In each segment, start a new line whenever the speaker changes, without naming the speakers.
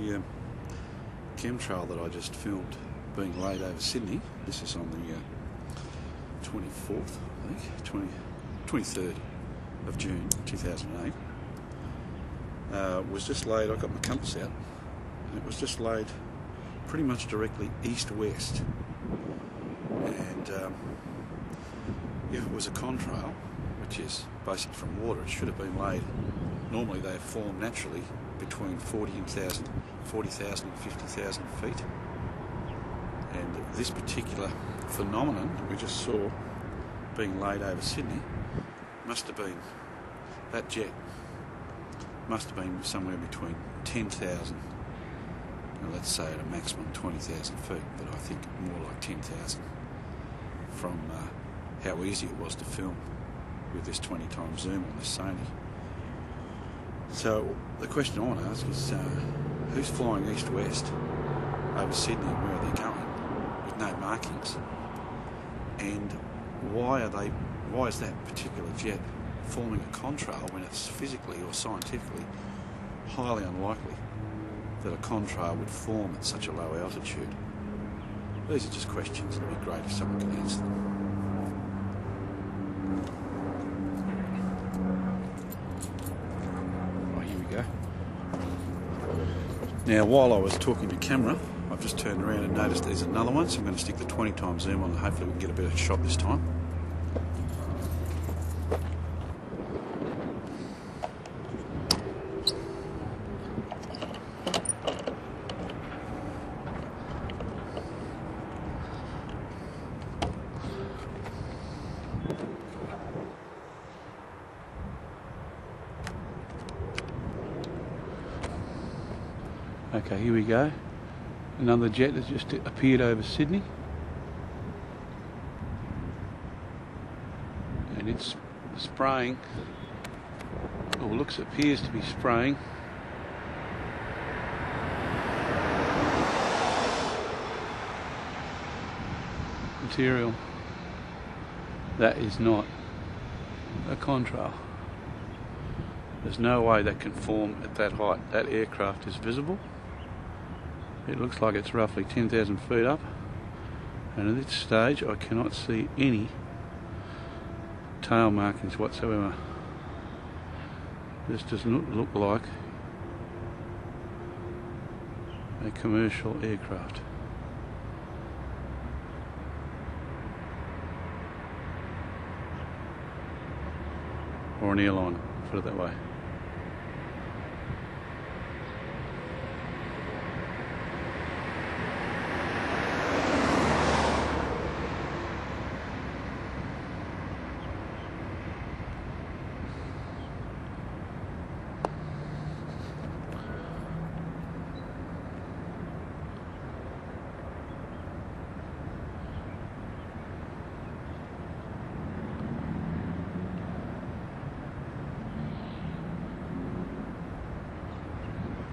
the chemtrail that I just filmed being laid over Sydney. This is on the 24th, I think, 23rd of June 2008. Was just laid, I got my compass out, and it was just laid pretty much directly east-west. And if it was a contrail, which is basically from water, it should have been laid. Normally they form naturally between 40,000 and 50,000 feet. And this particular phenomenon that we just saw being laid over Sydney must have been, that jet must have been somewhere between 10,000, let's say at a maximum 20,000 feet, but I think more like 10,000 from how easy it was to film with this 20x zoom on this Sony. So the question I want to ask is, who's flying east-west over Sydney and where are they going with no markings? And why is that particular jet forming a contrail when it's physically or scientifically highly unlikely that a contrail would form at such a low altitude? These are just questions. It'd be great if someone could answer them. Oh, here we go. Now, while I was talking to camera, I've just turned around and noticed there's another one, so I'm going to stick the 20x zoom on and hopefully we can get a better shot this time. Okay, here we go. Another jet has just appeared over Sydney. And it's spraying, or appears to be spraying material that is not a contrail. There's no way that can form at that height. That aircraft is visible. It looks like it's roughly 10,000 feet up, and at this stage I cannot see any tail markings whatsoever. This does not look like a commercial aircraft. Or an airline, put it that way.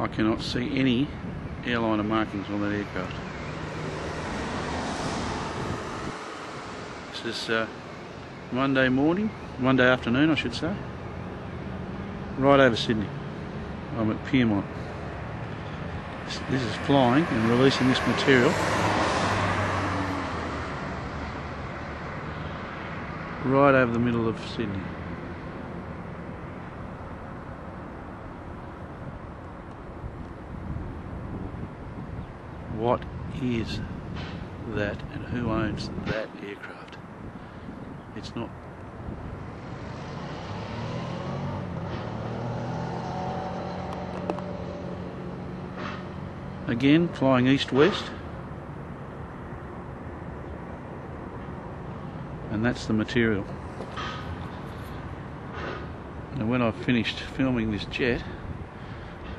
I cannot see any airliner markings on that aircraft. This is Monday afternoon I should say, right over Sydney. I'm at Piermont. This is flying and releasing this material right over the middle of Sydney. What is that, and who owns that aircraft? It's not. Again, flying east-west. And that's the material. And when I've finished filming this jet,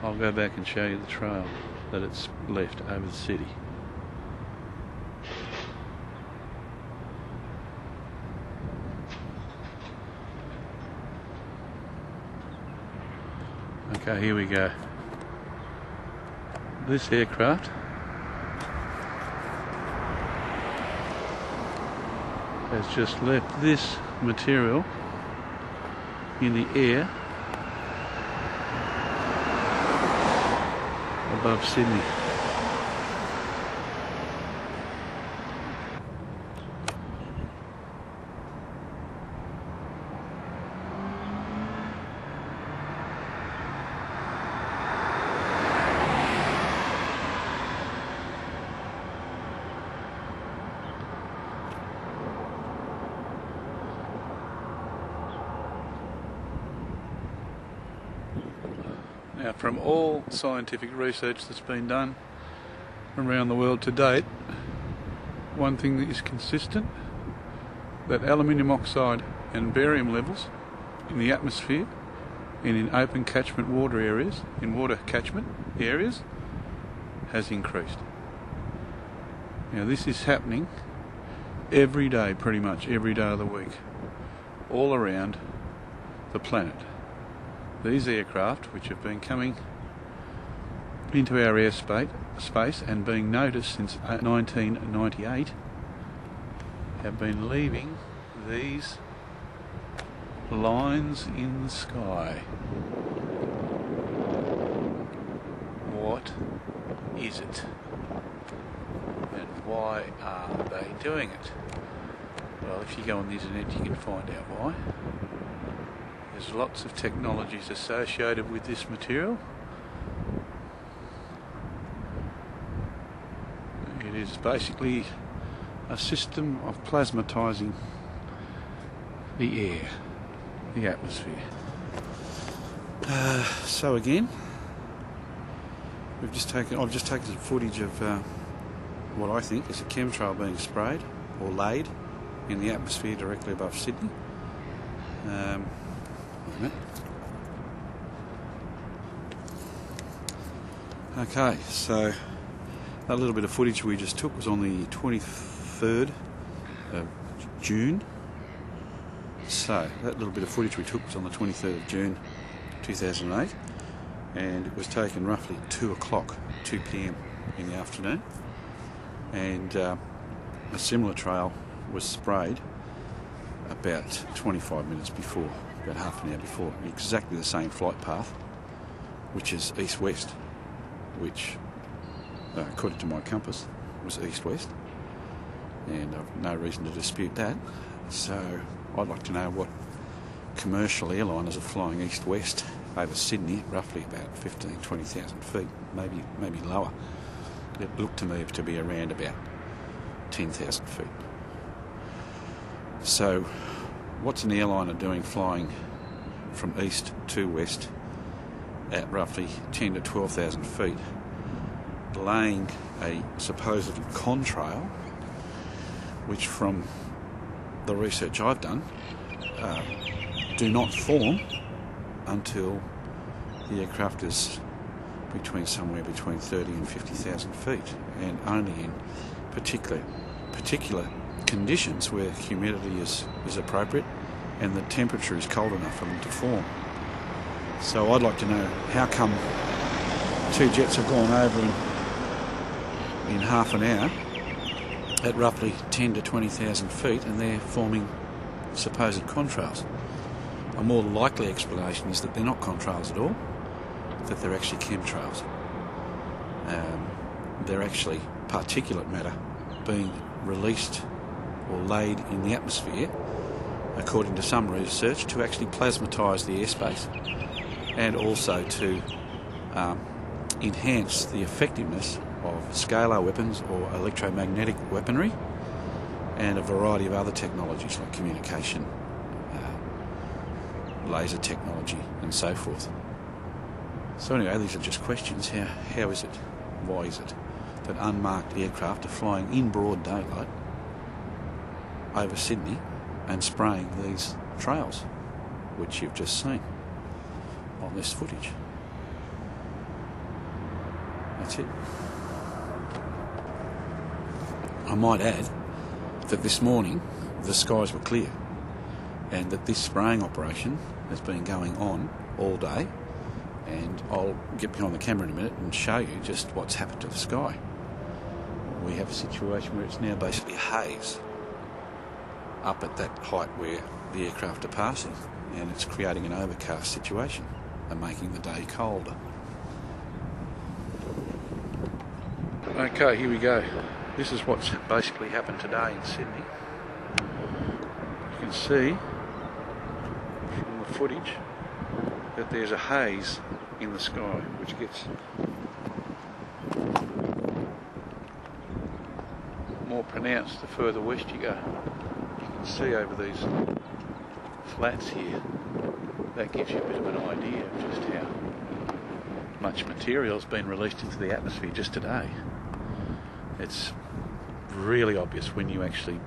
I'll go back and show you the trail that it's left over the city. Okay, here we go. This aircraft has just left this material in the air above Sydney. Now, from all scientific research that's been done around the world to date, one thing that is consistent, that aluminium oxide and barium levels in the atmosphere and in open catchment water areas, in water catchment areas, has increased. Now, this is happening every day, pretty much every day of the week, all around the planet. These aircraft, which have been coming into our airspace and being noticed since 1998, have been leaving these lines in the sky. What is it? And why are they doing it? Well, if you go on the internet, you can find out why. There's lots of technologies associated with this material. It is basically a system of plasmatising the air, the atmosphere. So again, I've just taken some footage of what I think is a chemtrail being sprayed or laid in the atmosphere directly above Sydney. Okay, so that little bit of footage we just took was on the 23rd of June. So that little bit of footage we took was on the 23rd of June 2008, and it was taken roughly 2 p.m. in the afternoon, and a similar trail was sprayed about 25 minutes before, about half an hour before, exactly the same flight path, which is east-west, which, according to my compass, was east-west, and I've no reason to dispute that. So I'd like to know what commercial airliners are flying east-west over Sydney at roughly about 15,000-20,000 feet, maybe lower. It looked to me to be around about 10,000 feet. So what's an airliner doing flying from east to west at roughly 10 to 12,000 feet, laying a supposed contrail, which from the research I've done do not form until the aircraft is somewhere between 30 and 50,000 feet, and only in particular conditions where humidity is appropriate and the temperature is cold enough for them to form. So I'd like to know how come two jets have gone over in half an hour at roughly 10 to 20,000 feet and they're forming supposed contrails. A more likely explanation is that they're not contrails at all, that they're actually chemtrails. They're actually particulate matter being released or laid in the atmosphere, according to some research, to actually plasmatise the airspace and also to enhance the effectiveness of scalar weapons or electromagnetic weaponry and a variety of other technologies like communication, laser technology and so forth. So anyway, these are just questions. How is it, why is it that unmarked aircraft are flying in broad daylight over Sydney and spraying these trails, which you've just seen on this footage? That's it. I might add that this morning the skies were clear and that this spraying operation has been going on all day, and I'll get behind the camera in a minute and show you just what's happened to the sky. We have a situation where it's now basically haze up at that height where the aircraft are passing, and it's creating an overcast situation and making the day colder. Okay, here we go. This is what's basically happened today in Sydney. You can see from the footage that there's a haze in the sky, which gets more pronounced the further west you go. You can see over these flats here. That gives you a bit of an idea of just how much material has been released into the atmosphere just today. It's really obvious when you actually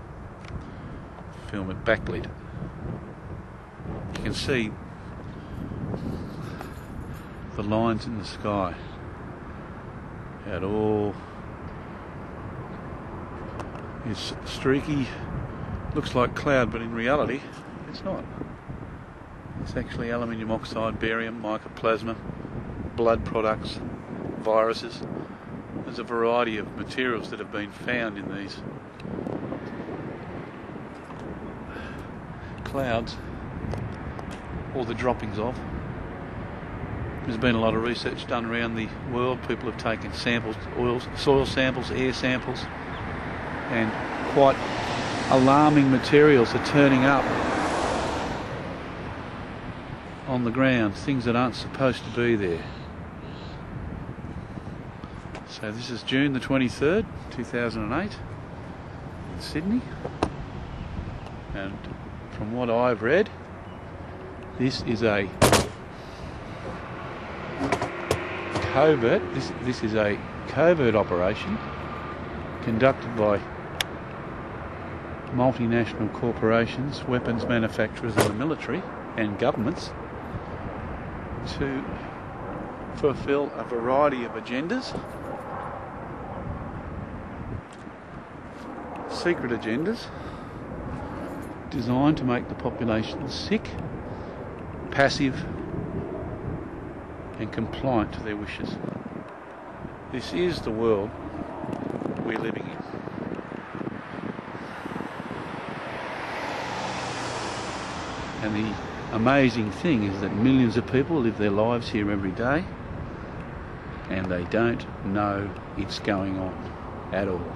film it backlit. You can see the lines in the sky. It all is streaky, looks like cloud, but in reality it's not. It's actually aluminium oxide, barium, mycoplasma, blood products, viruses. There's a variety of materials that have been found in these clouds, or the droppings of. There's been a lot of research done around the world. People have taken samples, soil samples, air samples, and quite alarming materials are turning up on the ground, things that aren't supposed to be there. So this is June the 23rd, 2008 in Sydney, and from what I've read, this is a covert, this is a covert operation conducted by multinational corporations, weapons manufacturers and the military and governments to fulfill a variety of agendas, secret agendas designed to make the population sick, passive and compliant to their wishes. This is the world we're living in. And the amazing thing is that millions of people live their lives here every day and they don't know it's going on at all.